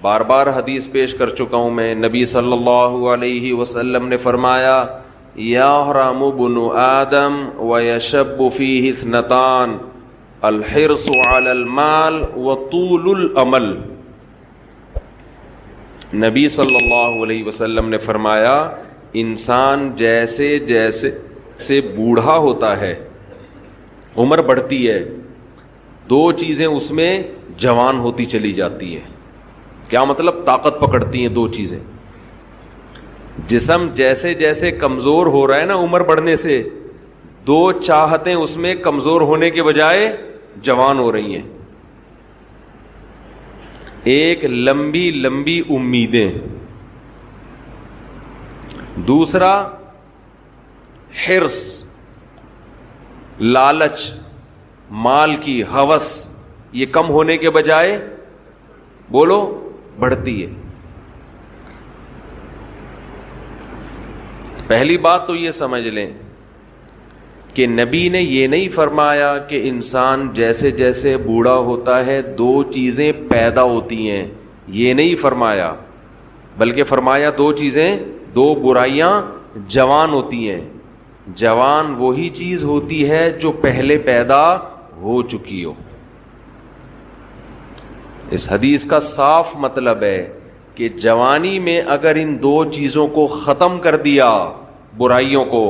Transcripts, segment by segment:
بار بار حدیث پیش کر چکا ہوں میں. نبی صلی اللہ علیہ وسلم نے فرمایا یحرم ابن آدم ویشب فیہ اثنتان الحرص علی المال وطول الامل. نبی صلی اللہ علیہ وسلم نے فرمایا انسان جیسے جیسے سے بوڑھا ہوتا ہے, عمر بڑھتی ہے, دو چیزیں اس میں جوان ہوتی چلی جاتی ہیں. کیا مطلب؟ طاقت پکڑتی ہیں دو چیزیں. جسم جیسے جیسے کمزور ہو رہا ہے نا عمر بڑھنے سے, دو چاہتیں اس میں کمزور ہونے کے بجائے جوان ہو رہی ہیں. ایک لمبی لمبی امیدیں, دوسرا حرص, لالچ, مال کی ہوس, یہ کم ہونے کے بجائے بولو بڑھتی ہے. پہلی بات تو یہ سمجھ لیں کہ نبی نے یہ نہیں فرمایا کہ انسان جیسے جیسے بوڑھا ہوتا ہے دو چیزیں پیدا ہوتی ہیں, یہ نہیں فرمایا, بلکہ فرمایا دو چیزیں, دو برائیاں جوان ہوتی ہیں. جوان وہی چیز ہوتی ہے جو پہلے پیدا ہو چکی ہو. اس حدیث کا صاف مطلب ہے کہ جوانی میں اگر ان دو چیزوں کو ختم کر دیا, برائیوں کو,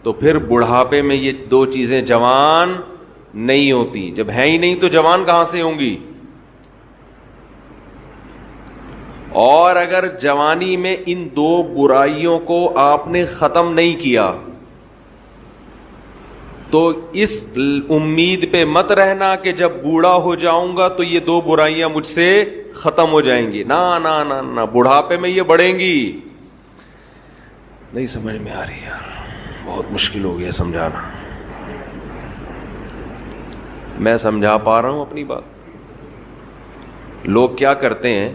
تو پھر بڑھاپے میں یہ دو چیزیں جوان نہیں ہوتی. جب ہیں ہی نہیں تو جوان کہاں سے ہوں گی؟ اور اگر جوانی میں ان دو برائیوں کو آپ نے ختم نہیں کیا تو اس امید پہ مت رہنا کہ جب بوڑھا ہو جاؤں گا تو یہ دو برائیاں مجھ سے ختم ہو جائیں گی. نا نا نا نا, بڑھاپے میں یہ بڑھیں گی. نہیں سمجھ میں آ رہی یار, بہت مشکل ہو گیا سمجھانا. میں سمجھا پا رہا ہوں اپنی بات. لوگ کیا کرتے ہیں,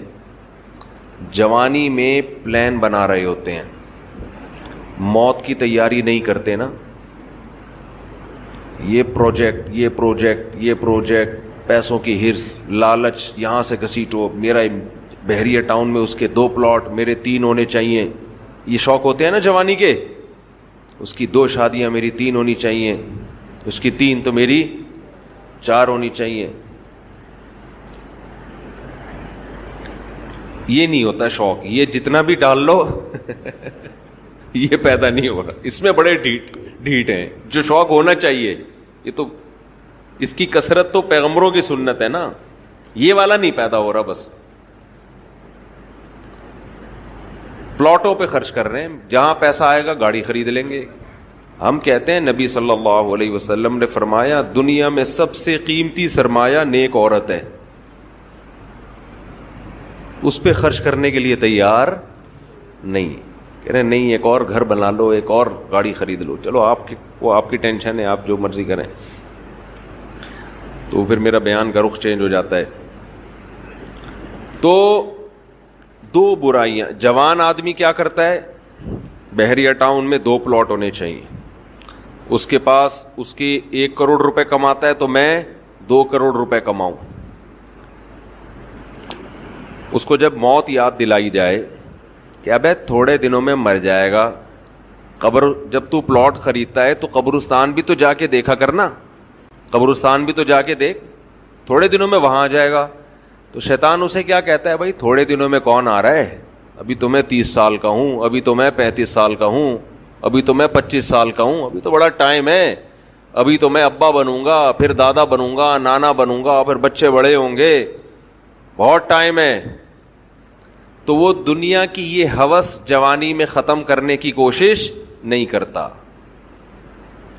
جوانی میں پلان بنا رہے ہوتے ہیں, موت کی تیاری نہیں کرتے نا. یہ پروجیکٹ, پیسوں کی ہرس, لالچ, یہاں سے گھسیٹو, میرا بحریہ ٹاؤن میں اس کے 2 پلاٹ, میرے 3 ہونے چاہیے. یہ شوق ہوتے ہیں نا جوانی کے. اس کی 2 شادیاں, میری 3 ہونی چاہیے, اس کی 3 تو میری 4 ہونی چاہیے. یہ نہیں ہوتا شوق, یہ جتنا بھی ڈال لو یہ پیدا نہیں ہو رہا. اس میں بڑے ڈھیٹ ہیں. جو شوق ہونا چاہیے, یہ تو اس کی کثرت تو پیغمبروں کی سنت ہے نا, یہ والا نہیں پیدا ہو رہا. بس پلاٹوں پہ خرچ کر رہے ہیں, جہاں پیسہ آئے گا گاڑی خرید لیں گے. ہم کہتے ہیں نبی صلی اللہ علیہ وسلم نے فرمایا دنیا میں سب سے قیمتی سرمایہ نیک عورت ہے. اس پہ خرچ کرنے کے لیے تیار نہیں. کہہ رہے نہیں, ایک اور گھر بنا لو, ایک اور گاڑی خرید لو. چلو وہ آپ کی ٹینشن ہے, آپ جو مرضی کریں. تو پھر میرا بیان کا رخ چینج ہو جاتا ہے. تو 2 برائیاں. جوان آدمی کیا کرتا ہے, بحریہ ٹاؤن میں 2 پلاٹ ہونے چاہیے. اس کے پاس اس کی 1 کروڑ روپے کماتا ہے تو میں 2 کروڑ روپے کماؤں. اس کو جب موت یاد دلائی جائے کہ ابے تھوڑے دنوں میں مر جائے گا, قبر, جب تو پلاٹ خریدتا ہے تو قبرستان بھی تو جا کے دیکھا کرنا, قبرستان بھی تو جا کے دیکھ, تھوڑے دنوں میں وہاں جائے گا. تو شیطان اسے کیا کہتا ہے, بھائی تھوڑے دنوں میں کون آ رہا ہے, ابھی تو میں 30 سال کا ہوں, ابھی تو میں 35 سال کا ہوں, ابھی تو میں 25 سال کا ہوں, ابھی تو بڑا ٹائم ہے, ابھی تو میں ابا بنوں گا, پھر دادا بنوں گا, نانا بنوں گا, پھر بچے بڑے ہوں گے, بہت ٹائم ہے. تو وہ دنیا کی یہ ہوس جوانی میں ختم کرنے کی کوشش نہیں کرتا,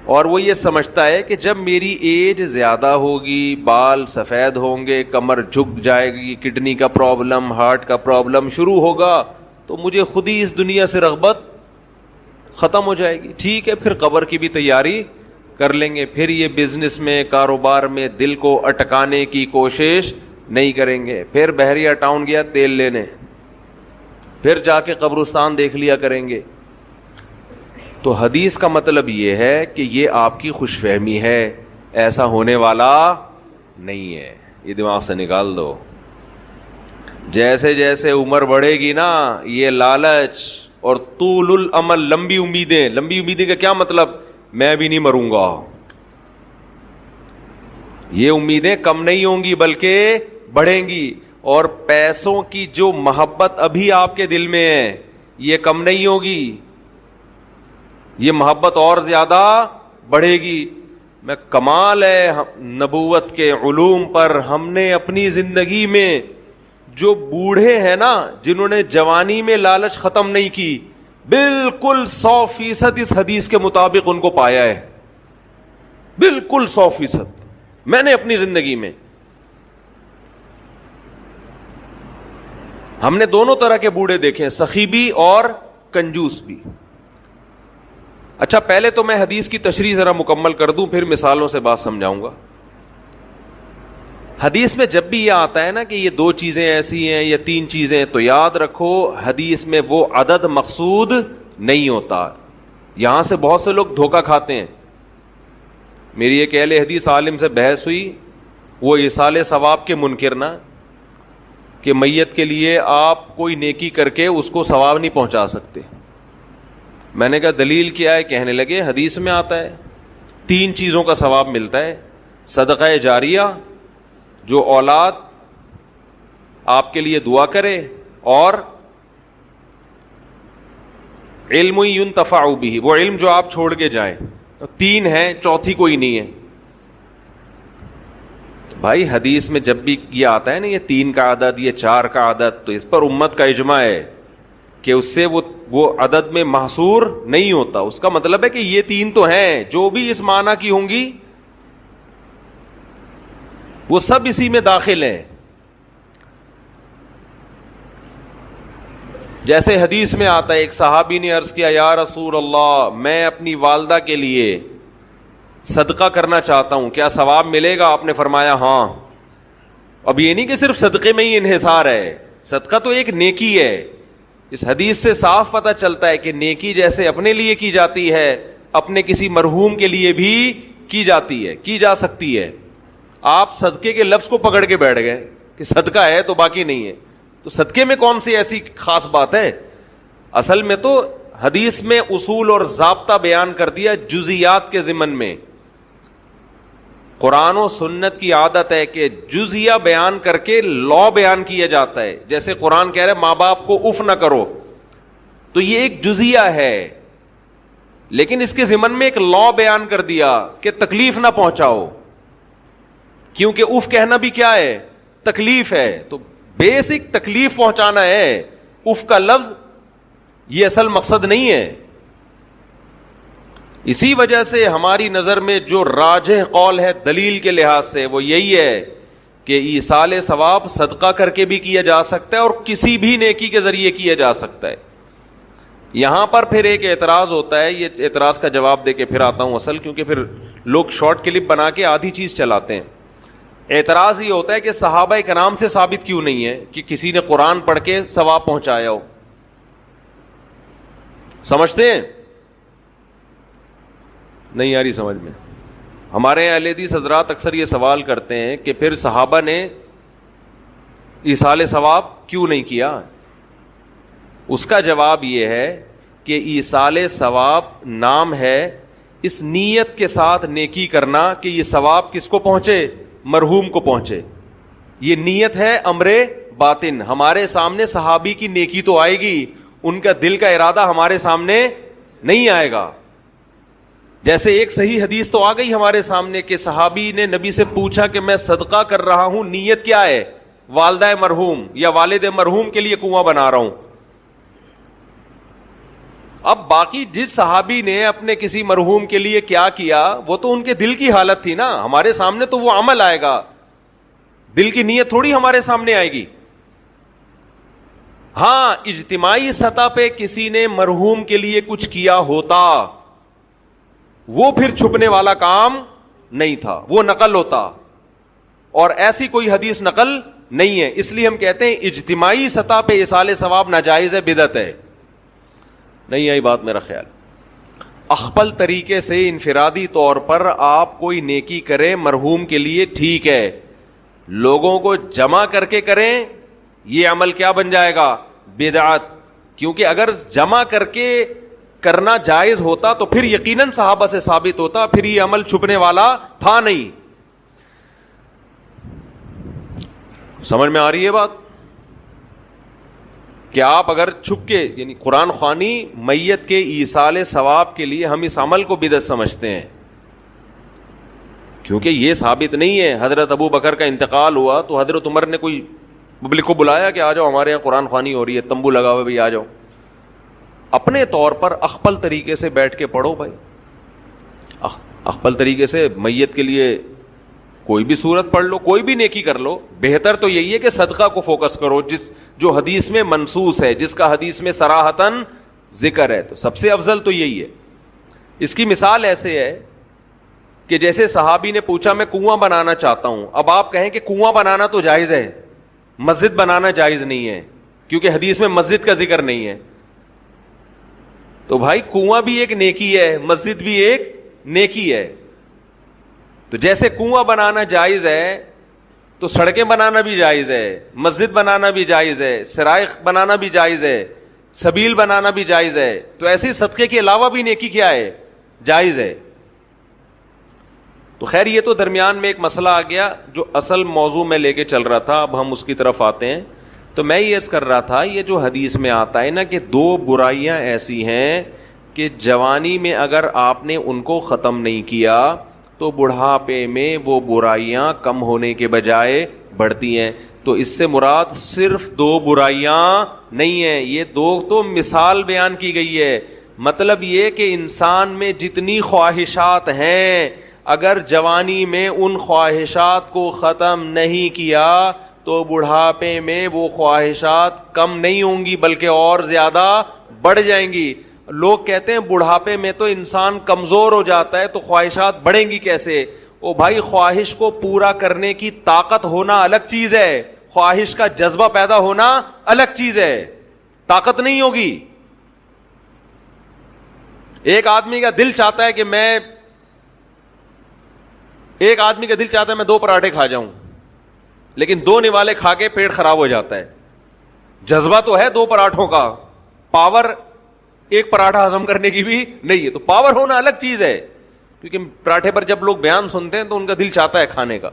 اور وہ یہ سمجھتا ہے کہ جب میری ایج زیادہ ہوگی, بال سفید ہوں گے, کمر جھک جائے گی, کڈنی کا پرابلم, ہارٹ کا پرابلم شروع ہوگا, تو مجھے خود ہی اس دنیا سے رغبت ختم ہو جائے گی. ٹھیک ہے, پھر قبر کی بھی تیاری کر لیں گے, پھر یہ بزنس میں, کاروبار میں دل کو اٹکانے کی کوشش نہیں کریں گے. پھر بحریہ ٹاؤن گیا تیل لینے, پھر جا کے قبرستان دیکھ لیا کریں گے. تو حدیث کا مطلب یہ ہے کہ یہ آپ کی خوش فہمی ہے, ایسا ہونے والا نہیں ہے, یہ دماغ سے نکال دو. جیسے جیسے عمر بڑھے گی نا یہ لالچ اور طول الامل، لمبی امیدیں کا کیا مطلب؟ میں بھی نہیں مروں گا، یہ امیدیں کم نہیں ہوں گی بلکہ بڑھیں گی. اور پیسوں کی جو محبت ابھی آپ کے دل میں ہے یہ کم نہیں ہوگی، یہ محبت اور زیادہ بڑھے گی. میں کمال ہے نبوت کے علوم پر، ہم نے اپنی زندگی میں جو بوڑھے ہیں نا جنہوں نے جوانی میں لالچ ختم نہیں کی، بالکل 100% اس حدیث کے مطابق ان کو پایا ہے، بالکل 100%. میں نے اپنی زندگی میں، ہم نے دونوں طرح کے بوڑھے دیکھے ہیں، سخی بھی اور کنجوس بھی. اچھا پہلے تو میں حدیث کی تشریح ذرا مکمل کر دوں، پھر مثالوں سے بات سمجھاؤں گا. حدیث میں جب بھی یہ آتا ہے نا کہ یہ 2 چیزیں ایسی ہیں یا 3 چیزیں، تو یاد رکھو حدیث میں وہ عدد مقصود نہیں ہوتا. یہاں سے بہت سے لوگ دھوکہ کھاتے ہیں. میری ایک اہل حدیث عالم سے بحث ہوئی، وہ ایصال ثواب کے منکر نہ، کہ میت کے لیے آپ کوئی نیکی کر کے اس کو ثواب نہیں پہنچا سکتے. میں نے کہا دلیل کیا ہے؟ کہنے لگے حدیث میں آتا ہے 3 چیزوں کا ثواب ملتا ہے، صدقہ جاریہ، جو اولاد آپ کے لیے دعا کرے، اور علم ينتفع به، وہ علم جو آپ چھوڑ کے جائیں. 3 ہیں، چوتھی کوئی نہیں ہے. بھائی حدیث میں جب بھی یہ آتا ہے نا یہ 3 کا عدد، یہ 4 کا عدد، تو اس پر امت کا اجماع ہے کہ اس سے وہ عدد میں محصور نہیں ہوتا. اس کا مطلب ہے کہ یہ 3 تو ہیں، جو بھی اس معنی کی ہوں گی وہ سب اسی میں داخل ہیں. جیسے حدیث میں آتا ہے ایک صحابی نے عرض کیا یا رسول اللہ میں اپنی والدہ کے لیے صدقہ کرنا چاہتا ہوں، کیا ثواب ملے گا؟ آپ نے فرمایا ہاں. اب یہ نہیں کہ صرف صدقے میں ہی انحصار ہے، صدقہ تو ایک نیکی ہے. اس حدیث سے صاف پتہ چلتا ہے کہ نیکی جیسے اپنے لیے کی جاتی ہے، اپنے کسی مرحوم کے لیے بھی کی جاتی ہے، کی جا سکتی ہے. آپ صدقے کے لفظ کو پکڑ کے بیٹھ گئے کہ صدقہ ہے تو باقی نہیں ہے، تو صدقے میں کون سی ایسی خاص بات ہے؟ اصل میں تو حدیث میں اصول اور ضابطہ بیان کر دیا جزیات کے ضمن میں. قرآن و سنت کی عادت ہے کہ جزیہ بیان کر کے لا بیان کیا جاتا ہے. جیسے قرآن کہہ رہا ہے ماں باپ کو اف نہ کرو، تو یہ ایک جزیہ ہے، لیکن اس کے ضمن میں ایک لا بیان کر دیا کہ تکلیف نہ پہنچاؤ، کیونکہ اف کہنا بھی کیا ہے؟ تکلیف ہے. تو بیسک تکلیف پہنچانا ہے، اف کا لفظ یہ اصل مقصد نہیں ہے. اسی وجہ سے ہماری نظر میں جو راجح قول ہے دلیل کے لحاظ سے وہ یہی ہے کہ ایصال ثواب صدقہ کر کے بھی کیا جا سکتا ہے اور کسی بھی نیکی کے ذریعے کیا جا سکتا ہے. یہاں پر پھر ایک اعتراض ہوتا ہے، یہ اعتراض کا جواب دے کے پھر آتا ہوں اصل، کیونکہ پھر لوگ شارٹ کلپ بنا کے آدھی چیز چلاتے ہیں. اعتراض یہ ہوتا ہے کہ صحابہ کرام سے ثابت کیوں نہیں ہے کہ کسی نے قرآن پڑھ کے ثواب پہنچایا ہو. سمجھتے ہیں؟ نہیں آ رہی سمجھ میں. ہمارے اہل حدیث حضرات اکثر یہ سوال کرتے ہیں کہ پھر صحابہ نے ایصال ثواب کیوں نہیں کیا. اس کا جواب یہ ہے کہ ایصال ثواب نام ہے اس نیت کے ساتھ نیکی کرنا کہ یہ ثواب کس کو پہنچے؟ مرحوم کو پہنچے. یہ نیت ہے امر باطن. ہمارے سامنے صحابی کی نیکی تو آئے گی، ان کا دل کا ارادہ ہمارے سامنے نہیں آئے گا. جیسے ایک صحیح حدیث تو آ گئی ہمارے سامنے کہ صحابی نے نبی سے پوچھا کہ میں صدقہ کر رہا ہوں، نیت کیا ہے؟ والدہ مرحوم یا والد مرحوم کے لیے کنواں بنا رہا ہوں. اب باقی جس صحابی نے اپنے کسی مرحوم کے لیے کیا کیا وہ تو ان کے دل کی حالت تھی نا. ہمارے سامنے تو وہ عمل آئے گا، دل کی نیت تھوڑی ہمارے سامنے آئے گی. ہاں اجتماعی سطح پہ کسی نے مرحوم کے لیے کچھ کیا ہوتا وہ پھر چھپنے والا کام نہیں تھا، وہ نقل ہوتا، اور ایسی کوئی حدیث نقل نہیں ہے. اس لیے ہم کہتے ہیں اجتماعی سطح پہ ایصال ثواب ناجائز ہے، بدعت ہے. نہیں آئی بات میرا خیال. اخپل طریقے سے انفرادی طور پر آپ کوئی نیکی کریں مرحوم کے لیے ٹھیک ہے، لوگوں کو جمع کر کے کریں یہ عمل کیا بن جائے گا؟ بدعت. کیونکہ اگر جمع کر کے کرنا جائز ہوتا تو پھر یقیناً صحابہ سے ثابت ہوتا, پھر یہ عمل چھپنے والا تھا نہیں. سمجھ میں آ رہی ہے بات؟ کہ آپ اگر چھپ کے, یعنی قرآن خوانی میت کے ایصال ثواب کے لیے ہم اس عمل کو بدعت سمجھتے ہیں, کیونکہ یہ ثابت نہیں ہے. حضرت ابو بکر کا انتقال ہوا تو حضرت عمر نے کوئی پبلک کو بلایا کہ آ جاؤ ہمارے یہاں قرآن خوانی ہو رہی ہے, تمبو لگا ہوا بھائی آ جاؤ. اپنے طور پر اخپل طریقے سے بیٹھ کے پڑھو بھائی, اخپل طریقے سے میت کے لیے کوئی بھی سورت پڑھ لو, کوئی بھی نیکی کر لو. بہتر تو یہی ہے کہ صدقہ کو فوکس کرو, جو حدیث میں منصوص ہے, جس کا حدیث میں صراحتاً ذکر ہے, تو سب سے افضل تو یہی ہے. اس کی مثال ایسے ہے کہ جیسے صحابی نے پوچھا میں کنواں بنانا چاہتا ہوں, اب آپ کہیں کہ کنواں بنانا تو جائز ہے, مسجد بنانا جائز نہیں ہے, کیونکہ حدیث میں مسجد کا ذکر نہیں ہے. تو بھائی کنواں بھی ایک نیکی ہے, مسجد بھی ایک نیکی ہے. تو جیسے کنواں بنانا جائز ہے تو سڑکیں بنانا بھی جائز ہے, مسجد بنانا بھی جائز ہے, سرائق بنانا بھی جائز ہے, سبیل بنانا بھی جائز ہے. تو ایسے صدقے کے علاوہ بھی نیکی کیا ہے؟ جائز ہے. تو خیر یہ تو درمیان میں ایک مسئلہ آ گیا جو اصل موضوع میں لے کے چل رہا تھا, اب ہم اس کی طرف آتے ہیں. تو میں یہ عرض کر رہا تھا, یہ جو حدیث میں آتا ہے نا کہ 2 برائیاں ایسی ہیں کہ جوانی میں اگر آپ نے ان کو ختم نہیں کیا تو بڑھاپے میں وہ برائیاں کم ہونے کے بجائے بڑھتی ہیں. تو اس سے مراد صرف 2 برائیاں نہیں ہیں, یہ 2 تو مثال بیان کی گئی ہے. مطلب یہ کہ انسان میں جتنی خواہشات ہیں, اگر جوانی میں ان خواہشات کو ختم نہیں کیا تو بڑھاپے میں وہ خواہشات کم نہیں ہوں گی بلکہ اور زیادہ بڑھ جائیں گی. لوگ کہتے ہیں بڑھاپے میں تو انسان کمزور ہو جاتا ہے تو خواہشات بڑھیں گی کیسے؟ او بھائی, خواہش کو پورا کرنے کی طاقت ہونا الگ چیز ہے, خواہش کا جذبہ پیدا ہونا الگ چیز ہے. طاقت نہیں ہوگی. ایک آدمی کا دل چاہتا ہے میں 2 پراٹھے کھا جاؤں, لیکن 2 نوالے کھا کے پیٹ خراب ہو جاتا ہے. جذبہ تو ہے 2 پراٹھوں کا, پاور ایک پراٹھا ہضم کرنے کی بھی نہیں ہے. تو پاور ہونا الگ چیز ہے, کیونکہ پراٹھے پر جب لوگ بیان سنتے ہیں تو ان کا دل چاہتا ہے کھانے کا.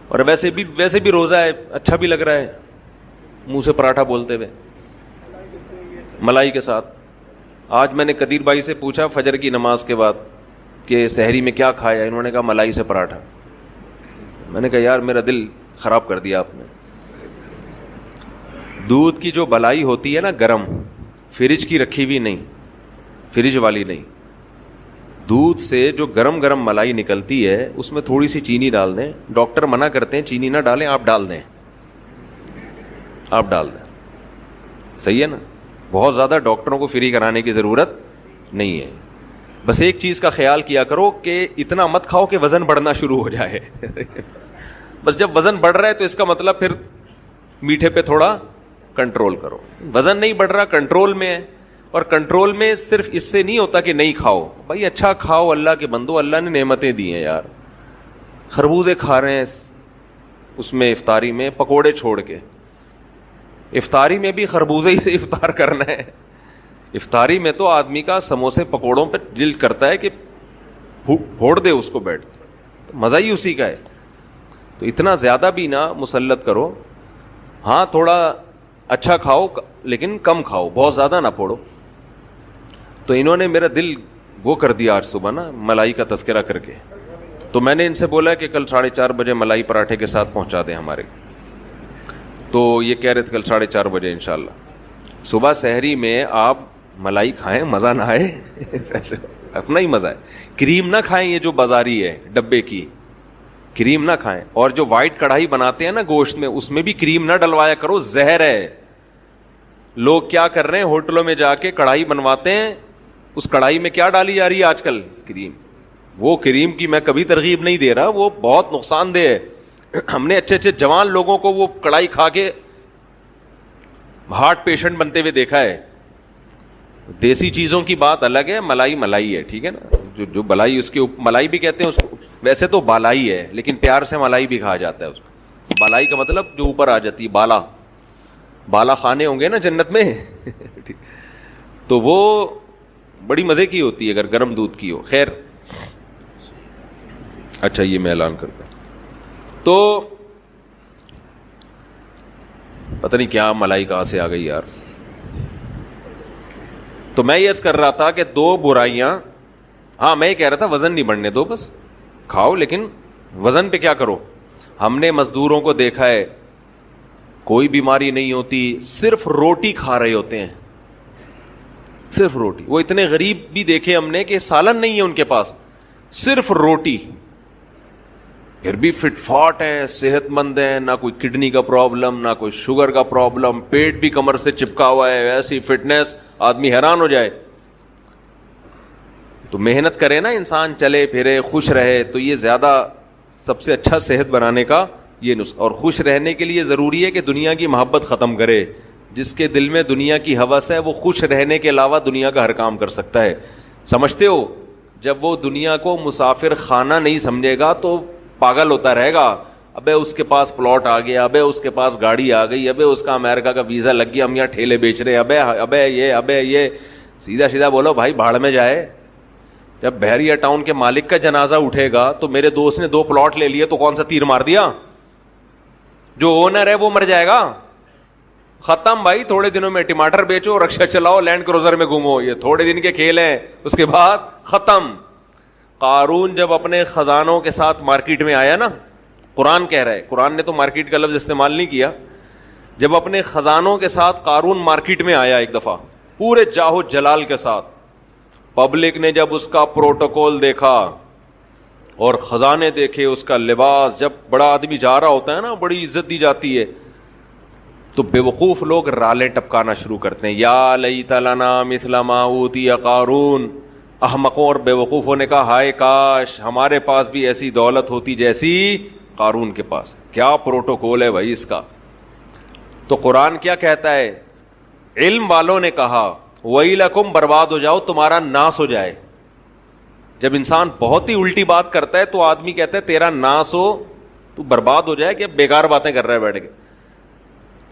اور ویسے بھی روزہ ہے, اچھا بھی لگ رہا ہے منہ سے پراٹھا بولتے ہوئے ملائی کے ساتھ. آج میں نے قدیر بھائی سے پوچھا فجر کی نماز کے بعد کہ سحری میں کیا کھایا, انہوں نے کہا ملائی سے پراٹھا. میں نے کہا یار میرا دل خراب کر دیا آپ نے. دودھ کی جو بلائی ہوتی ہے نا گرم, فریج کی رکھی ہوئی نہیں, فریج والی نہیں, دودھ سے جو گرم گرم ملائی نکلتی ہے اس میں تھوڑی سی چینی ڈال دیں. ڈاکٹر منع کرتے ہیں چینی نہ ڈالیں, آپ ڈال دیں, صحیح ہے نا. بہت زیادہ ڈاکٹروں کو فری کرانے کی ضرورت نہیں ہے. بس ایک چیز کا خیال کیا کرو کہ اتنا مت کھاؤ کہ وزن بڑھنا شروع ہو جائے. بس جب وزن بڑھ رہا ہے تو اس کا مطلب پھر میٹھے پہ تھوڑا کنٹرول کرو. وزن نہیں بڑھ رہا, کنٹرول میں ہے. اور کنٹرول میں صرف اس سے نہیں ہوتا کہ نہیں کھاؤ, بھائی اچھا کھاؤ, اللہ کے بندو, اللہ نے نعمتیں دی ہیں یار. خربوزے کھا رہے ہیں اس میں افطاری میں, پکوڑے چھوڑ کے. افطاری میں بھی خربوزے ہی سے افطار کرنا ہے. افطاری میں تو آدمی کا سموسے پکوڑوں پہ دل کرتا ہے کہ پھوڑ دے اس کو بیٹھ, مزہ ہی اسی کا ہے. تو اتنا زیادہ بھی نہ مسلط کرو. ہاں تھوڑا اچھا کھاؤ لیکن کم کھاؤ, بہت زیادہ نہ پھوڑو. تو انہوں نے میرا دل وہ کر دیا آج صبح نا ملائی کا تذکرہ کر کے. تو میں نے ان سے بولا کہ کل 4:30 بجے ملائی پراٹھے کے ساتھ پہنچا دیں ہمارے. تو یہ کہہ رہے تھے کل 4:30 بجے انشاءاللہ. صبح سحری میں آپ ملائی کھائیں, مزہ نہ آئے ویسے اپنا ہی مزہ ہے. کریم نہ کھائیں, یہ جو بازاری ہے ڈبے کی کریم نہ کھائیں. اور جو وائٹ کڑھائی بناتے ہیں نا گوشت میں, اس میں بھی کریم نہ ڈلوایا کرو, زہر ہے. لوگ کیا کر رہے ہیں, ہوٹلوں میں جا کے کڑھائی بنواتے ہیں, اس کڑھائی میں کیا ڈالی جا رہی ہے آج کل, کریم. وہ کریم کی میں کبھی ترغیب نہیں دے رہا, وہ بہت نقصان دہ ہے. ہم نے اچھے جوان لوگوں کو وہ کڑھائی کھا کے ہارٹ پیشنٹ بنتے ہوئے دیکھا ہے. دیسی چیزوں کی بات الگ ہے, ملائی ہے, ٹھیک ہے نا. جو بلائی, اس کی ملائی بھی کہتے ہیں اس کو, ویسے تو بالائی ہے لیکن پیار سے ملائی بھی کہا جاتا ہے اس کو. بالائی کا مطلب جو اوپر آ جاتی ہے، بالا، بالا خانے ہوں گے نا جنت میں تو وہ بڑی مزے کی ہوتی ہے اگر گرم دودھ کی ہو. خیر اچھا یہ میں اعلان کرتا ہوں. تو پتہ نہیں کیا ملائی کہاں سے آ گئی یار. تو میں یہ کر رہا تھا کہ دو برائیاں، ہاں میں یہ کہہ رہا تھا وزن نہیں بڑھنے دو، بس کھاؤ لیکن وزن پہ کیا کرو. ہم نے مزدوروں کو دیکھا ہے کوئی بیماری نہیں ہوتی، صرف روٹی کھا رہے ہوتے ہیں، صرف روٹی. وہ اتنے غریب بھی دیکھے ہم نے کہ سالن نہیں ہے ان کے پاس، صرف روٹی، پھر بھی فٹ فاٹ ہیں، صحت مند ہیں، نہ کوئی کڈنی کا پرابلم نہ کوئی شوگر کا پرابلم، پیٹ بھی کمر سے چپکا ہوا ہے، ایسی فٹنس آدمی حیران ہو جائے. تو محنت کرے نا انسان، چلے پھرے خوش رہے، تو یہ زیادہ سب سے اچھا صحت بنانے کا یہ نسخہ. اور خوش رہنے کے لیے ضروری ہے کہ دنیا کی محبت ختم کرے. جس کے دل میں دنیا کی ہوس ہے وہ خوش رہنے کے علاوہ دنیا کا ہر کام کر سکتا ہے. سمجھتے ہو؟ جب وہ دنیا کو مسافر خانہ نہیں سمجھے گا تو پاگل ہوتا رہے گا. ابے اس کے پاس پلاٹ آ گیا، ابے اس کے پاس گاڑی آ گئی، ابے اس کا امریکہ کا ویزا لگ گیا، ہم یہاں ٹھیلے بیچ رہے ہیں، ابے یہ سیدھا سیدھا بولو بھائی بھاڑ میں جائے. جب بحریہ ٹاؤن کے مالک کا جنازہ اٹھے گا تو میرے دوست نے 2 پلاٹ لے لیے تو کون سا تیر مار دیا؟ جو اونر ہے وہ مر جائے گا. ختم بھائی. تھوڑے دنوں میں ٹماٹر بیچو، رکشا چلاؤ، لینڈ کروزر میں گھومو، یہ تھوڑے دن کے کھیل ہیں، اس کے بعد ختم. قارون جب اپنے خزانوں کے ساتھ مارکیٹ میں آیا نا، قرآن کہہ رہا ہے، قرآن نے تو مارکیٹ کا لفظ استعمال نہیں کیا، جب اپنے خزانوں کے ساتھ قارون مارکیٹ میں آیا ایک دفعہ پورے جاہو جلال کے ساتھ، پبلک نے جب اس کا پروٹوکول دیکھا اور خزانے دیکھے، اس کا لباس، جب بڑا آدمی جا رہا ہوتا ہے نا بڑی عزت دی جاتی ہے، تو بے وقوف لوگ رالیں ٹپکانا شروع کرتے ہیں، یا لیت لنا مثل ما اوتی قارون. احمقوں اور بے وقوفوں نے کہا ہائے کاش ہمارے پاس بھی ایسی دولت ہوتی جیسی قارون کے پاس. کیا پروٹوکول ہے بھائی اس کا. تو قرآن کیا کہتا ہے؟ علم والوں نے کہا وَيْلَكُمْ، برباد ہو جاؤ، تمہارا ناس ہو جائے. جب انسان بہت ہی الٹی بات کرتا ہے تو آدمی کہتا ہے تیرا ناس ہو، تو برباد ہو جائے، کہ بیکار باتیں کر رہا ہے بیٹھ کے.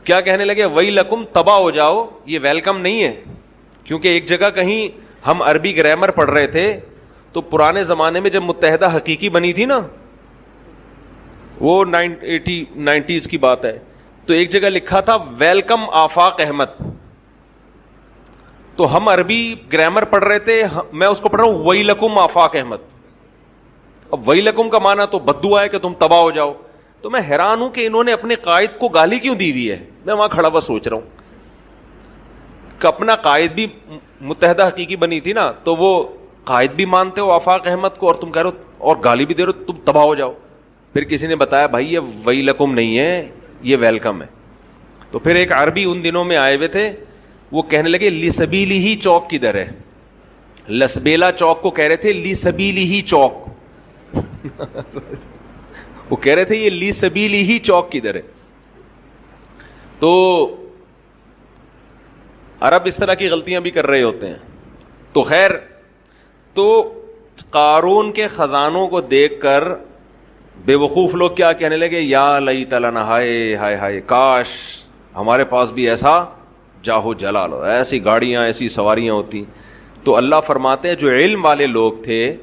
کیا کہنے لگے؟ وَيْلَكُمْ، تباہ ہو جاؤ. یہ ویلکم نہیں ہے، کیونکہ ایک جگہ کہیں ہم عربی گرامر پڑھ رہے تھے تو پرانے زمانے میں جب متحدہ حقیقی بنی تھی نا، وہ 90s کی بات ہے، تو ایک جگہ لکھا تھا ویلکم آفاق احمد. تو ہم عربی گرامر پڑھ رہے تھے، میں اس کو پڑھ رہا ہوں وَيْلَكُمْ آفاق احمد. اب وَيْلَكُمْ کا معنی تو بد دعا ہے کہ تم تباہ ہو جاؤ. تو میں حیران ہوں کہ انہوں نے اپنے قائد کو گالی کیوں دی ہوئی ہے. میں وہاں کھڑا ہوا سوچ رہا ہوں کہ اپنا قائد بھی متحدہ حقیقی بنی تھی نا، تو وہ قائد بھی مانتے ہو آفاق احمد کو، اور تم کہہ رہے ہو اور گالی بھی دے رہے ہو تم تباہ ہو جاؤ. پھر کسی نے بتایا بھائی یہ وَيْلَكُمْ نہیں ہے، یہ ویلکم ہے. تو پھر ایک عربی ان دنوں میں آئے ہوئے تھے، وہ کہنے لگے لی سبیلی ہی چوک کدھر ہے. لسبیلا چوک کو کہہ رہے تھے لی سبیلی ہی چوک. وہ کہہ رہے تھے یہ لی سبیلی ہی چوک کدھر ہے. تو عرب اس طرح کی غلطیاں بھی کر رہے ہوتے ہیں. تو خیر، تو قارون کے خزانوں کو دیکھ کر بے وقوف لوگ کیا کہنے لگے؟ یا لیت لنا، ہائے ہائے ہائے کاش ہمارے پاس بھی ایسا جاہو جلال ہو، ایسی گاڑیاں، ایسی سواریاں ہوتی. تو اللہ فرماتے ہیں جو علم والے لوگ تھے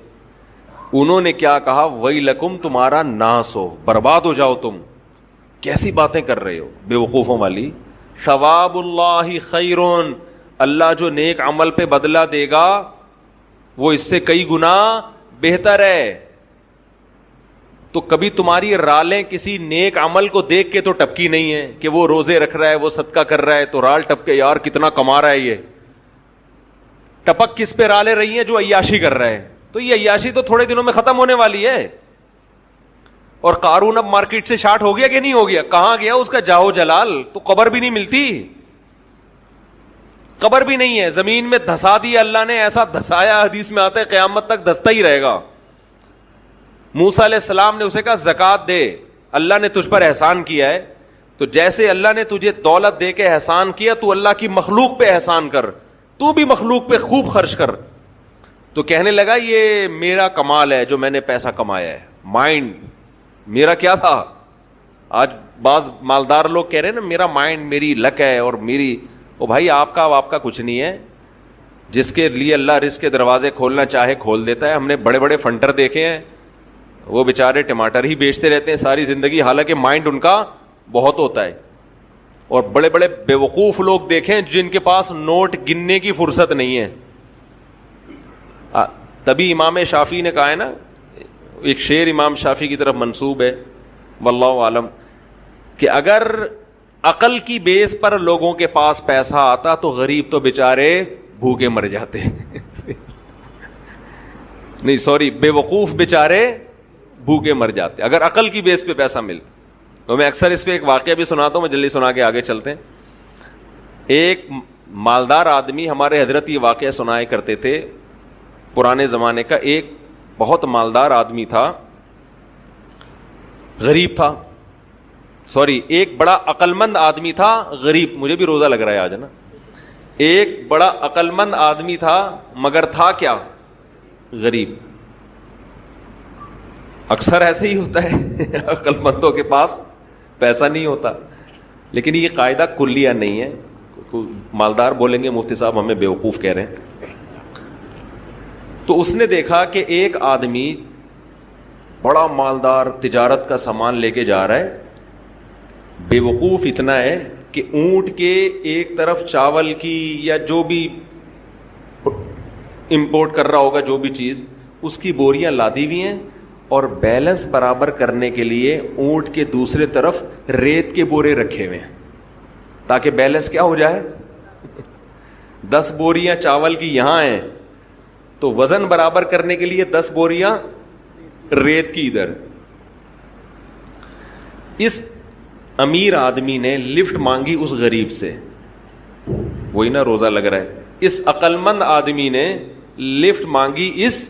انہوں نے کیا کہا؟ وَيْلَكُمْ، تمہارا ناس ہو، برباد ہو جاؤ تم. کیسی باتیں کر رہے ہو بے وقوفوں والی. ثواب اللہ خیرون، اللہ جو نیک عمل پہ بدلہ دے گا وہ اس سے کئی گنا بہتر ہے. تو کبھی تمہاری رالیں کسی نیک عمل کو دیکھ کے تو ٹپکی نہیں ہے کہ وہ روزے رکھ رہا ہے، وہ صدقہ کر رہا ہے تو رال ٹپکے یار کتنا کما رہا ہے. یہ ٹپک کس پہ رالیں رہی ہیں؟ جو عیاشی کر رہا ہے. تو یہ عیاشی تو تھوڑے دنوں میں ختم ہونے والی ہے. اور قارون اب مارکیٹ سے شارٹ ہو گیا کہ نہیں ہو گیا؟ کہاں گیا اس کا جاہو جلال؟ تو قبر بھی نہیں ملتی، قبر بھی نہیں ہے، زمین میں دھسا دیا اللہ نے، ایسا دھسایا حدیث میں آتا ہے قیامت تک دھستا ہی رہے گا. موسیٰ علیہ السلام نے اسے کہا زکوٰۃ دے، اللہ نے تجھ پر احسان کیا ہے، تو جیسے اللہ نے تجھے دولت دے کے احسان کیا تو اللہ کی مخلوق پہ احسان کر، تو بھی مخلوق پہ خوب خرچ کر. تو کہنے لگا یہ میرا کمال ہے جو میں نے پیسہ کمایا ہے. مائنڈ میرا کیا تھا؟ آج بعض مالدار لوگ کہہ رہے ہیں نا میرا مائنڈ میری لک ہے اور میری، او بھائی آپ کا کچھ نہیں ہے. جس کے لیے اللہ رزق کے دروازے کھولنا چاہے کھول دیتا ہے. ہم نے بڑے بڑے فنٹر دیکھے ہیں, وہ بیچارے ٹماٹر ہی بیچتے رہتے ہیں ساری زندگی, حالانکہ مائنڈ ان کا بہت ہوتا ہے. اور بڑے بڑے بے وقوف لوگ دیکھیں جن کے پاس نوٹ گننے کی فرصت نہیں ہے. تبھی امام شافعی نے کہا ہے نا, ایک شعر امام شافعی کی طرف منسوب ہے واللہ عالم, کہ اگر عقل کی بیس پر لوگوں کے پاس پیسہ آتا تو غریب تو بیچارے بھوکے مر جاتے. نہیں سوری, بے وقوف بیچارے بھوکے مر جاتے اگر عقل کی بیس پہ پیسہ ملتا. تو میں اکثر اس پہ ایک واقعہ بھی سناتا ہوں, میں جلدی سنا کے آگے چلتے ہیں. ایک مالدار آدمی, ہمارے حضرت یہ واقعہ سنائے کرتے تھے پرانے زمانے کا, ایک بہت مالدار آدمی تھا, غریب تھا, سوری ایک بڑا عقل مند آدمی تھا, غریب, مجھے بھی روزہ لگ رہا ہے آج نا. ایک بڑا عقل مند آدمی تھا مگر تھا کیا, غریب. اکثر ایسا ہی ہوتا ہے, عقل مندوں کے پاس پیسہ نہیں ہوتا, لیکن یہ قاعدہ کلیہ نہیں ہے. مالدار بولیں گے مفتی صاحب ہمیں بیوقوف کہہ رہے ہیں. تو اس نے دیکھا کہ ایک آدمی بڑا مالدار تجارت کا سامان لے کے جا رہا ہے, بیوقوف اتنا ہے کہ اونٹ کے ایک طرف چاول کی یا جو بھی امپورٹ کر رہا ہوگا جو بھی چیز, اس کی بوریاں لادی ہوئی ہیں, اور بیلنس برابر کرنے کے لیے اونٹ کے دوسرے طرف ریت کے بورے رکھے ہوئے ہیں تاکہ بیلنس کیا ہو جائے. 10 بوریاں چاول کی یہاں ہیں تو وزن برابر کرنے کے لیے 10 بوریاں ریت کی ادھر. اس امیر آدمی نے لفٹ مانگی اس غریب سے, وہی نا روزہ لگ رہا ہے. اس عقل مند آدمی نے لفٹ مانگی اس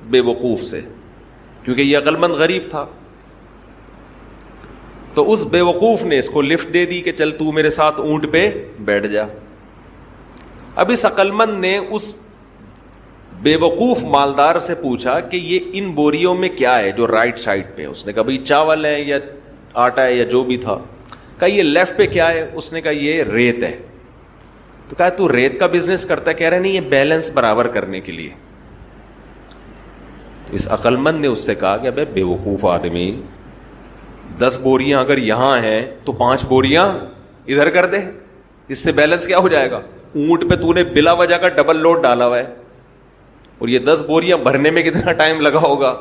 بے وقوف سے, کیونکہ یہ عقل مند غریب تھا. تو اس بے وقوف نے اس کو لفٹ دے دی کہ چل تو میرے ساتھ اونٹ پہ بیٹھ جا. اب اس عقل مند نے اس بے وقوف مالدار سے پوچھا کہ یہ ان بوریوں میں کیا ہے جو رائٹ سائڈ پہ. اس نے کہا بھائی چاول ہے یا آٹا ہے یا جو بھی تھا. کہا یہ لیفٹ پہ کیا ہے, اس نے کہا یہ ریت ہے. تو کہا تو ریت کا بزنس کرتا ہے, کہہ رہا نہیں یہ بیلنس برابر کرنے کے لیے. اس عقل مند نے اس سے کہا کہ ابے بے وقوف آدمی, 10 بوریاں اگر یہاں ہیں تو 5 بوریاں ادھر کر دے, اس سے بیلنس کیا ہو جائے گا. اونٹ پہ تو نے بلا وجہ کا ڈبل لوڈ ڈالا ہوا ہے, اور یہ 10 بوریاں بھرنے میں کتنا ٹائم لگا ہوگا.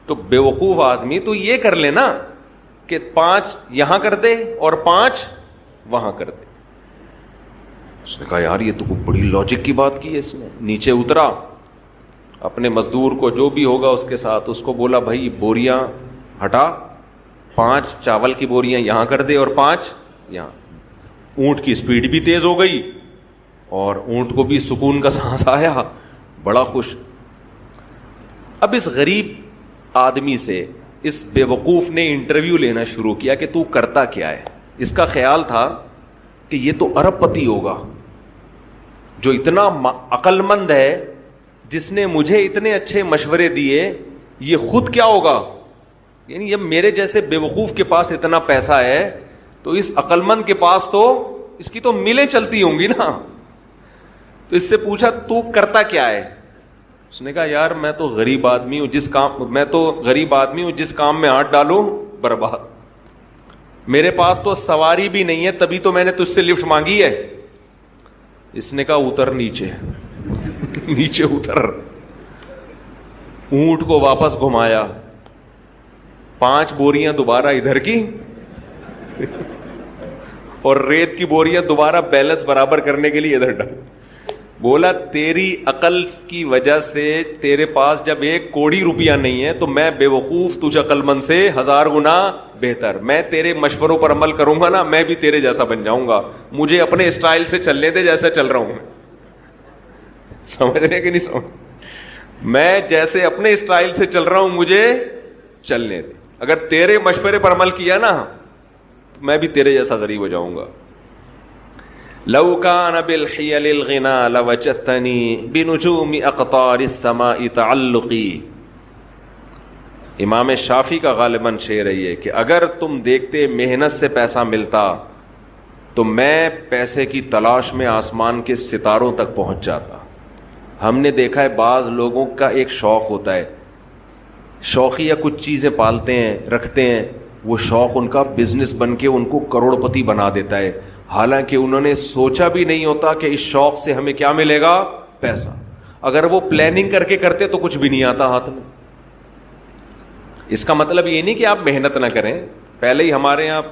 تو بے وقوف آدمی تو یہ کر لے نا کہ 5 یہاں کر دے اور 5 وہاں کر دے. اس نے کہا یار یہ تو بڑی لاجک کی بات کی ہے اس نے. نیچے اترا, اپنے مزدور کو جو بھی ہوگا اس کے ساتھ اس کو بولا بھائی بوریاں ہٹا, 5 چاول کی بوریاں یہاں کر دے اور 5 یہاں. اونٹ کی سپیڈ بھی تیز ہو گئی اور اونٹ کو بھی سکون کا سانس آیا, بڑا خوش. اب اس غریب آدمی سے اس بے وقوف نے انٹرویو لینا شروع کیا کہ تو کرتا کیا ہے. اس کا خیال تھا کہ یہ تو ارب پتی ہوگا جو اتنا عقل مند ہے, جس نے مجھے اتنے اچھے مشورے دیے, یہ خود کیا ہوگا. یعنی جب میرے جیسے بے وقوف کے پاس اتنا پیسہ ہے تو اس عقل مند کے پاس تو اس کی تو ملیں چلتی ہوں گی نا. تو اس سے پوچھا تو کرتا کیا ہے. اس نے کہا یار میں تو غریب آدمی ہوں, جس کام میں ہاتھ ڈالوں برباد. میرے پاس تو سواری بھی نہیں ہے, تبھی تو میں نے تجھ سے لفٹ مانگی ہے. اس نے کہا اتر نیچے. نیچے اتر, اونٹ کو واپس گھمایا, 5 بوریاں دوبارہ ادھر کی اور ریت کی بوریاں دوبارہ بیلنس برابر کرنے کے لیے ادھر ڈال. بولا تیری عقل کی وجہ سے تیرے پاس جب 1 کوڑی روپیہ نہیں ہے تو میں بے وقوف تجھ عقل مند سے 1000 گنا بہتر. میں تیرے مشوروں پر عمل کروں گا نا, میں بھی تیرے جیسا بن جاؤں گا. مجھے اپنے اسٹائل سے چلنے دے جیسا چل رہا ہوں میں. سمجھ رہے کہ نہیں سمجھ, میں جیسے اپنے اسٹائل سے چل رہا ہوں مجھے چلنے دے. اگر تیرے مشورے پر عمل کیا نا تو میں بھی تیرے جیسا غریب ہو جاؤں گا. لو کان بالحیل الغنا لوجدتنی بنجوم اقطار السماء تعلقی. امام شافعی کا غالباً شعر ہے یہ کہ اگر تم دیکھتے محنت سے پیسہ ملتا تو میں پیسے کی تلاش میں آسمان کے ستاروں تک پہنچ جاتا. ہم نے دیکھا ہے بعض لوگوں کا ایک شوق ہوتا ہے, شوقیہ کچھ چیزیں پالتے ہیں, رکھتے ہیں, وہ شوق ان کا بزنس بن کے ان کو کروڑ پتی بنا دیتا ہے, حالانکہ انہوں نے سوچا بھی نہیں ہوتا کہ اس شوق سے ہمیں کیا ملے گا, پیسہ. اگر وہ پلاننگ کر کے کرتے تو کچھ بھی نہیں آتا ہاتھ میں. اس کا مطلب یہ نہیں کہ آپ محنت نہ کریں. پہلے ہی ہمارے یہاں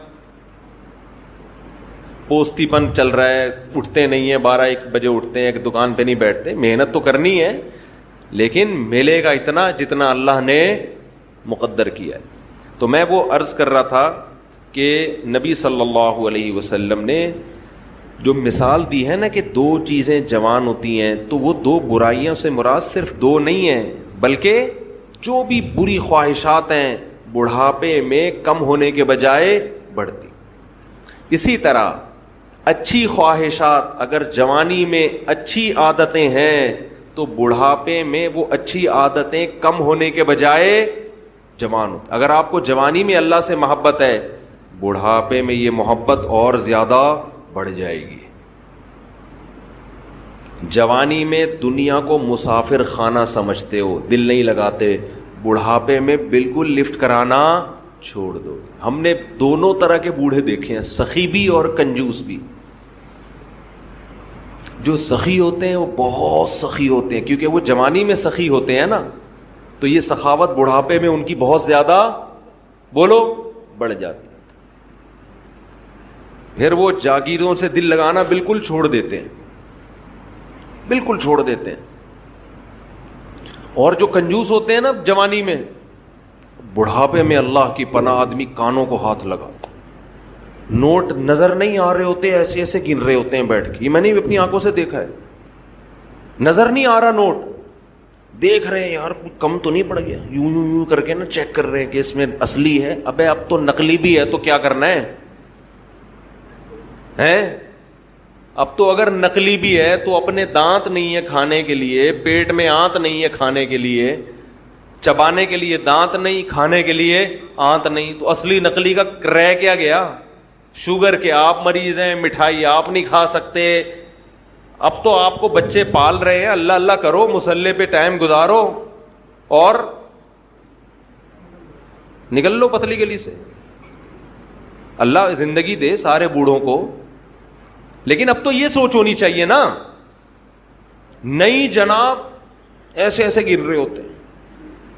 پوستی پن چل رہا ہے, اٹھتے نہیں ہیں, 12-1 بجے اٹھتے ہیں, ایک دکان پہ نہیں بیٹھتے. محنت تو کرنی ہے لیکن ملے گا اتنا جتنا اللہ نے مقدر کیا ہے. تو میں وہ عرض کر رہا تھا کہ نبی صلی اللہ علیہ وسلم نے جو مثال دی ہے نا کہ 2 چیزیں جوان ہوتی ہیں, تو وہ 2 برائیوں سے مراد صرف 2 نہیں ہیں, بلکہ جو بھی بری خواہشات ہیں بڑھاپے میں کم ہونے کے بجائے بڑھتی. اسی طرح اچھی خواہشات اگر جوانی میں اچھی عادتیں ہیں تو بڑھاپے میں وہ اچھی عادتیں کم ہونے کے بجائے جوان ہوتی. اگر آپ کو جوانی میں اللہ سے محبت ہے, بڑھاپے میں یہ محبت اور زیادہ بڑھ جائے گی. جوانی میں دنیا کو مسافر خانہ سمجھتے ہو, دل نہیں لگاتے, بڑھاپے میں بالکل لفٹ کرانا چھوڑ دو. ہم نے دونوں طرح کے بوڑھے دیکھے ہیں, سخی بھی اور کنجوس بھی. جو سخی ہوتے ہیں وہ بہت سخی ہوتے ہیں, کیونکہ وہ جوانی میں سخی ہوتے ہیں نا, تو یہ سخاوت بڑھاپے میں ان کی بہت زیادہ بولو بڑھ جاتی. پھر وہ جاگیروں سے دل لگانا بالکل چھوڑ دیتے ہیں, بالکل چھوڑ دیتے ہیں. اور جو کنجوس ہوتے ہیں نا جوانی میں, بڑھاپے میں اللہ کی پناہ آدمی کانوں کو ہاتھ لگا, نوٹ نظر نہیں آ رہے ہوتے, ایسے ایسے گن رہے ہوتے ہیں بیٹھ کے. یہ میں نے اپنی آنکھوں سے دیکھا ہے, نظر نہیں آ رہا نوٹ, دیکھ رہے ہیں یار کم تو نہیں پڑ گیا, یوں یوں یوں کر کے نا چیک کر رہے ہیں کہ اس میں اصلی ہے. ابے اب تو نقلی بھی ہے تو کیا کرنا ہے, اب تو اگر نقلی بھی ہے تو اپنے دانت نہیں ہے کھانے کے لیے, پیٹ میں آنت نہیں ہے کھانے کے لیے, چبانے کے لیے دانت نہیں, کھانے کے لیے آنت نہیں, تو اصلی نقلی کا رہ کیا گیا. شوگر کے آپ مریض ہیں, مٹھائی آپ نہیں کھا سکتے. اب تو آپ کو بچے پال رہے ہیں, اللہ اللہ کرو, مصلے پہ ٹائم گزارو اور نکل لو پتلی گلی سے. اللہ زندگی دے سارے بوڑھوں کو, لیکن اب تو یہ سوچ ہونی چاہیے نا, نہیں جناب ایسے ایسے گر رہے ہوتے ہیں,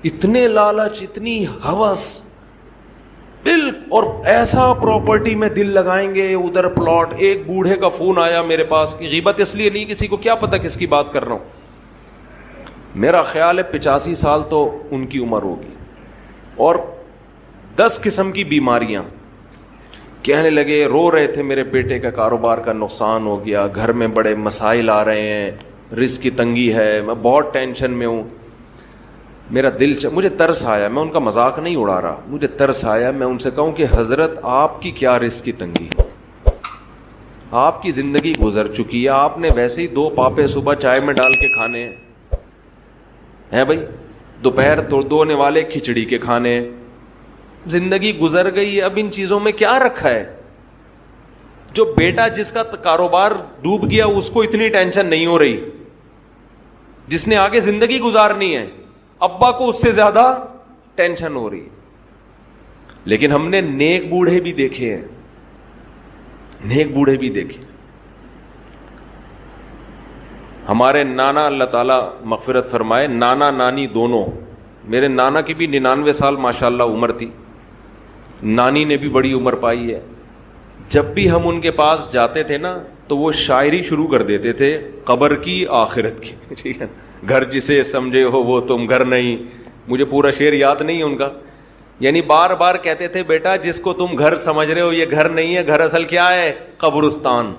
اتنے لالچ, اتنی ہوس, اور ایسا پراپرٹی میں دل لگائیں گے, ادھر پلاٹ. ایک بوڑھے کا فون آیا میرے پاس, کی غیبت اس لیے نہیں, کسی کو کیا پتا کس کی بات کر رہا ہوں, میرا خیال ہے 85 سال تو ان کی عمر ہوگی, اور 10 قسم کی بیماریاں. کہنے لگے, رو رہے تھے, میرے بیٹے کا کاروبار کا نقصان ہو گیا, گھر میں بڑے مسائل آ رہے ہیں, رزق کی تنگی ہے, میں بہت ٹینشن میں ہوں. میرا دل مجھے ترس آیا, میں ان کا مذاق نہیں اڑا رہا, مجھے ترس آیا. میں ان سے کہوں کہ حضرت آپ کی کیا رزق کی تنگی, آپ کی زندگی گزر چکی ہے, آپ نے ویسے ہی 2 پاپے صبح چائے میں ڈال کے کھانے ہیں بھائی, دوپہر تو دھونے والے کھچڑی کے کھانے, زندگی گزر گئی. اب ان چیزوں میں کیا رکھا ہے؟ جو بیٹا جس کا کاروبار ڈوب گیا اس کو اتنی ٹینشن نہیں ہو رہی, جس نے آگے زندگی گزارنی ہے ابا کو اس سے زیادہ ٹینشن ہو رہی. لیکن ہم نے نیک بوڑھے بھی دیکھے ہیں, نیک بوڑھے بھی دیکھے. ہمارے نانا, اللہ تعالیٰ مغفرت فرمائے, نانا نانی دونوں, میرے نانا کی بھی 99 سال ماشاءاللہ عمر تھی, نانی نے بھی بڑی عمر پائی ہے. جب بھی ہم ان کے پاس جاتے تھے نا تو وہ شاعری شروع کر دیتے تھے, قبر کی آخرت کی, ٹھیک ہے, گھر جسے سمجھے ہو وہ تم گھر نہیں. مجھے پورا شعر یاد نہیں ہے ان کا, یعنی بار بار کہتے تھے بیٹا جس کو تم گھر سمجھ رہے ہو یہ گھر نہیں ہے, گھر اصل کیا ہے, قبرستان.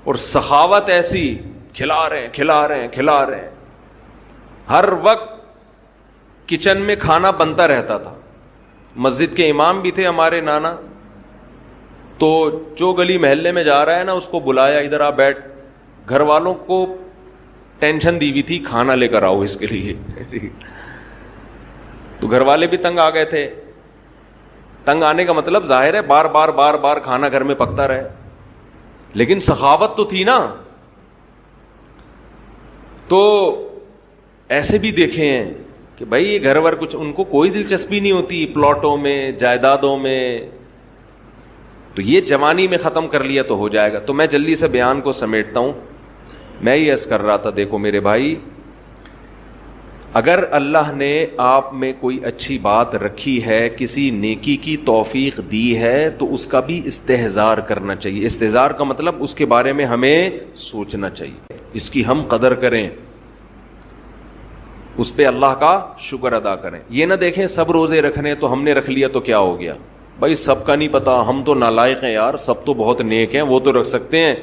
اور سخاوت ایسی, کھلا رہے ہیں کھلا رہے ہیں کھلا رہے ہیں, ہر وقت کچن میں کھانا بنتا رہتا تھا. مسجد کے امام بھی تھے ہمارے نانا, تو جو گلی محلے میں جا رہا ہے نا اس کو بلایا, ادھر آ بیٹھ. گھر والوں کو ٹینشن دی ہوئی تھی, کھانا لے کر آؤ اس کے لیے. تو گھر والے بھی تنگ آ گئے تھے. تنگ آنے کا مطلب ظاہر ہے بار بار کھانا گھر میں پکتا رہے, لیکن سخاوت تو تھی نا. تو ایسے بھی دیکھے ہیں کہ بھائی یہ گھر ور کچھ ان کو کوئی دلچسپی نہیں ہوتی پلاٹوں میں, جائیدادوں میں, تو یہ جوانی میں ختم کر لیا تو ہو جائے گا. تو میں جلدی سے بیان کو سمیٹتا ہوں. میں یہ عرض کر رہا تھا, دیکھو میرے بھائی, اگر اللہ نے آپ میں کوئی اچھی بات رکھی ہے, کسی نیکی کی توفیق دی ہے, تو اس کا بھی استحضار کرنا چاہیے. استحضار کا مطلب اس کے بارے میں ہمیں سوچنا چاہیے, اس کی ہم قدر کریں, اس پہ اللہ کا شکر ادا کریں. یہ نہ دیکھیں سب روزے رکھنے تو ہم نے رکھ لیا تو کیا ہو گیا, بھائی سب کا نہیں پتا, ہم تو نالائق ہیں یار, سب تو بہت نیک ہیں, وہ تو رکھ سکتے ہیں,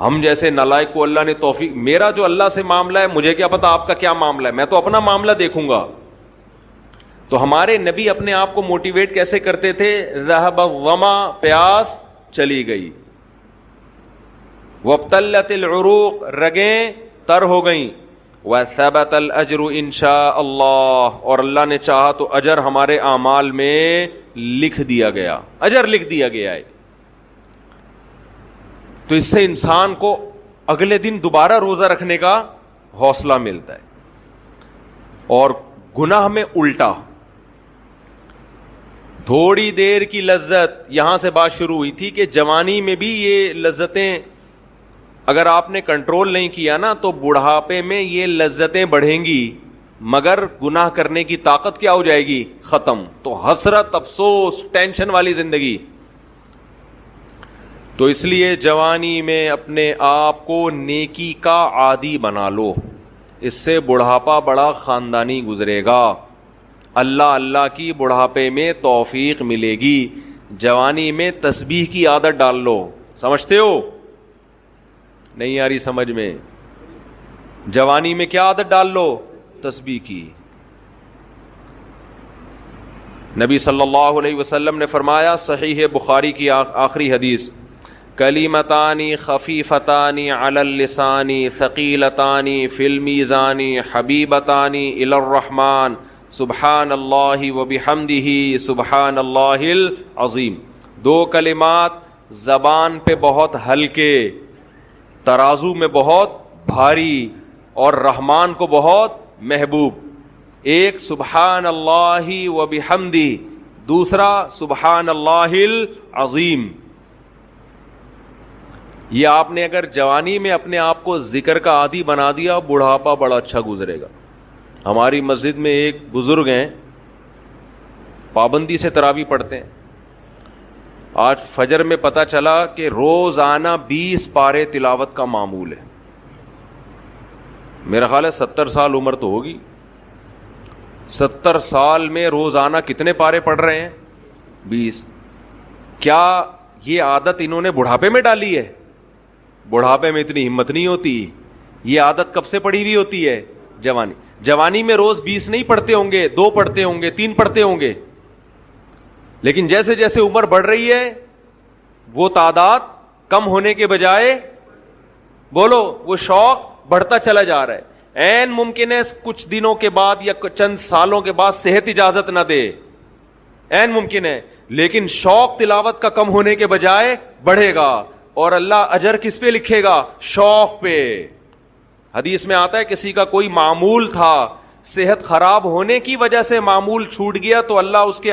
ہم جیسے نالائق کو اللہ نے توفیق. میرا جو اللہ سے معاملہ ہے مجھے کیا پتا آپ کا کیا معاملہ ہے, میں تو اپنا معاملہ دیکھوں گا. تو ہمارے نبی اپنے آپ کو موٹیویٹ کیسے کرتے تھے؟ ذهب الظما, پیاس چلی گئی, وابتلت العروق, رگیں تر ہو گئیں, وثبت الاجر ان شاء اللہ, اور اللہ نے چاہا تو اجر ہمارے اعمال میں لکھ دیا گیا, اجر لکھ دیا گیا ہے. تو اس سے انسان کو اگلے دن دوبارہ روزہ رکھنے کا حوصلہ ملتا ہے. اور گناہ میں الٹا, تھوڑی دیر کی لذت, یہاں سے بات شروع ہوئی تھی کہ جوانی میں بھی یہ لذتیں اگر آپ نے کنٹرول نہیں کیا نا تو بڑھاپے میں یہ لذتیں بڑھیں گی, مگر گناہ کرنے کی طاقت کیا ہو جائے گی؟ ختم. تو حسرت, افسوس, ٹینشن والی زندگی. تو اس لیے جوانی میں اپنے آپ کو نیکی کا عادی بنا لو, اس سے بڑھاپا بڑا خاندانی گزرے گا. اللہ اللہ کی بڑھاپے میں توفیق ملے گی. جوانی میں تسبیح کی عادت ڈال لو. سمجھتے ہو؟ نہیں آ رہی سمجھ میں؟ جوانی میں کیا عادت ڈال لو؟ تسبیح کی. نبی صلی اللہ علیہ وسلم نے فرمایا, صحیح بخاری کی آخری حدیث, کلیمتانی خفیفتانی علی اللسانی ثقیلتانی فی المیزان حبیبتانی الی الرحمن سبحان اللہ وبحمدہ سبحان اللہ العظیم. دو کلمات زبان پہ بہت ہلکے, ترازو میں بہت بھاری, اور رحمان کو بہت محبوب. ایک سبحان اللہ وبحمدہ, دوسرا سبحان اللہ العظیم. یہ آپ نے اگر جوانی میں اپنے آپ کو ذکر کا عادی بنا دیا, بڑھاپا بڑا اچھا گزرے گا. ہماری مسجد میں ایک بزرگ ہیں, پابندی سے تراویح پڑھتے ہیں. آج فجر میں پتہ چلا کہ روزانہ 20 پارے تلاوت کا معمول ہے. میرا خیال ہے 70 سال عمر تو ہوگی. 70 سال میں روزانہ کتنے پارے پڑھ رہے ہیں؟ 20. کیا یہ عادت انہوں نے بڑھاپے میں ڈالی ہے؟ بڑھاپے میں اتنی ہمت نہیں ہوتی. یہ عادت کب سے پڑھی ہوئی ہوتی ہے؟ جوانی میں روز 20 نہیں پڑھتے ہوں گے, 2 پڑھتے ہوں گے, 3 پڑھتے ہوں گے, لیکن جیسے جیسے عمر بڑھ رہی ہے وہ تعداد کم ہونے کے بجائے, بولو, وہ شوق بڑھتا چلا جا رہا ہے. عین ممکن ہے کچھ دنوں کے بعد یا چند سالوں کے بعد صحت اجازت نہ دے, عین ممکن ہے, لیکن شوق تلاوت کا کم ہونے کے بجائے بڑھے گا. اور اللہ اجر کس پہ لکھے گا؟ شوق پہ. حدیث میں آتا ہے کسی کا کوئی معمول تھا, صحت خراب ہونے کی وجہ سے معمول چھوٹ گیا, تو اللہ اس کے